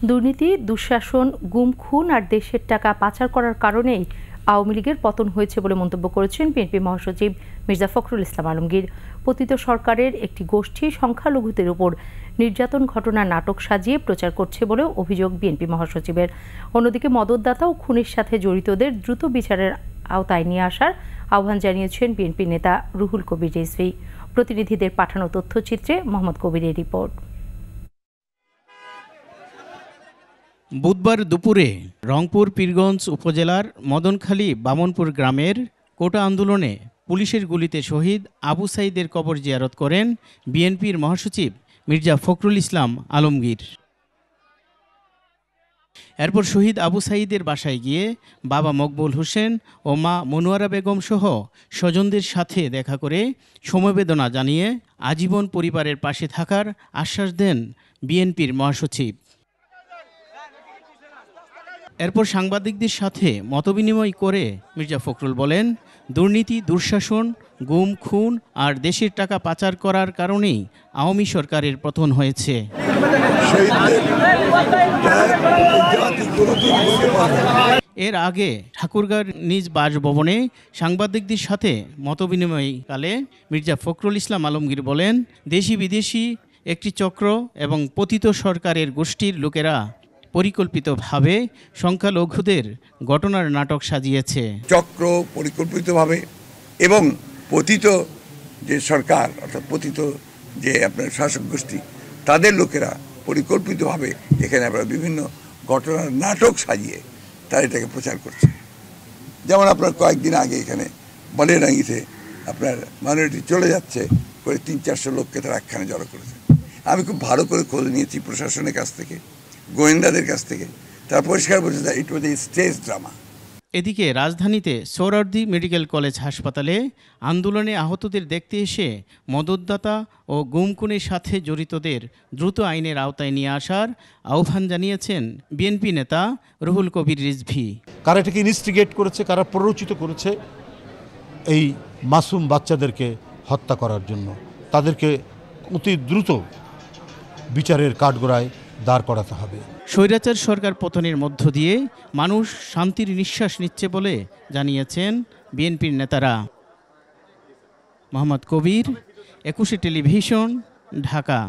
দুর্নীতি, দুঃশাসন, গুম খুন আর দেশের টাকা পাচার করার কারণেই আওয়ামী লীগের পতন হয়েছে বলে মন্তব্য করেছেন বিএনপি মহাসচিব মির্জা ফখরুল ইসলাম আলমগীর। পতিত সরকারের একটি গোষ্ঠী সংখ্যালঘুদের উপর নির্যাতন ঘটনার নাটক সাজিয়ে প্রচার করছে বলেও অভিযোগ বিএনপি মহাসচিবের। অন্যদিকে মদতদাতা ও খুনের সাথে জড়িতদের দ্রুত বিচারের আওতায় নিয়ে আসার আহ্বান জানিয়েছেন বিএনপি নেতা রুহুল কবির রিজভী। প্রতিনিধিদের পাঠানো তথ্যচিত্রে মোহাম্মদ কবিরের রিপোর্ট। বুধবার দুপুরে রংপুর পীরগঞ্জ উপজেলার মদনখালী বামনপুর গ্রামের কোটা আন্দোলনে পুলিশের গুলিতে শহীদ আবু সাঈদের কবর জিয়ারত করেন বিএনপির মহাসচিব মির্জা ফখরুল ইসলাম আলমগীর। এরপর শহীদ আবু সাঈদের বাসায় গিয়ে বাবা মকবুল হোসেন ও মা মনোয়ারা বেগম সহ স্বজনদের সাথে দেখা করে সমবেদনা জানিয়ে আজীবন পরিবারের পাশে থাকার আশ্বাস দেন বিএনপির মহাসচিব। এরপর সাংবাদিকদের সাথে মতবিনিময় করে মির্জা ফখরুল বলেন, দুর্নীতি, দুঃশাসন, গুম খুন আর দেশের টাকা পাচার করার কারণেই আওয়ামী সরকারের পতন হয়েছে। এর আগে ঠাকুরগাঁর নিজ বাসভবনে সাংবাদিকদের সাথে মতবিনিময়কালে মির্জা ফখরুল ইসলাম আলমগীর বলেন, দেশি বিদেশি একটি চক্র এবং পতিত সরকারের গোষ্ঠীর লোকেরা পরিকল্পিতভাবে সংখ্যালঘুদের ঘটনার নাটক সাজিয়েছে। চক্র পরিকল্পিতভাবে এবং পতিত যে সরকার অর্থাৎ পতিত যে আপনার শাসক গোষ্ঠী তাদের লোকেরা পরিকল্পিতভাবে এখানে আপনার বিভিন্ন ঘটনার নাটক সাজিয়ে তারা এটাকে প্রচার করছে। যেমন আপনার কয়েকদিন আগে এখানে বালিয়াডাঙ্গিতে আপনার মাইনরিটি চলে যাচ্ছে করে 300-400 লোককে তারা একখানে জড়ো করেছে। আমি খুব ভালো করে খোঁজ নিয়েছি প্রশাসনের কাছ থেকে, গোয়েন্দাদের কাছ থেকে, তারা পরিষ্কার বলছে যে ইট ওয়াজ এ স্টেজ ড্রামা। এদিকে রাজধানীতে সোহরাওয়ার্দী মেডিকেল কলেজ হাসপাতালে আন্দোলনে আহতদের দেখতে এসে মদতদাতা ও গুম খুনের সাথে জড়িতদের দ্রুত আইনের আওতায় নিয়ে আসার আহ্বান জানিয়েছেন বিএনপি নেতা রুহুল কবির রিজভী। কারা এটাকে ইনস্টিগেট করেছে, কারা প্ররোচিত করেছে এই মাসুম বাচ্চাদেরকে হত্যা করার জন্য, তাদেরকে অতি দ্রুত বিচারের কাঠগড়ায় দাঁড় করাতে হবে। স্বৈরাচার সরকার পতনের মধ্য দিয়ে মানুষ শান্তির নিঃশ্বাস নিচ্ছে বলে জানিয়েছেন বিএনপির নেতারা। মোহাম্মদ কবির, 21 টেলিভিশন, ঢাকা।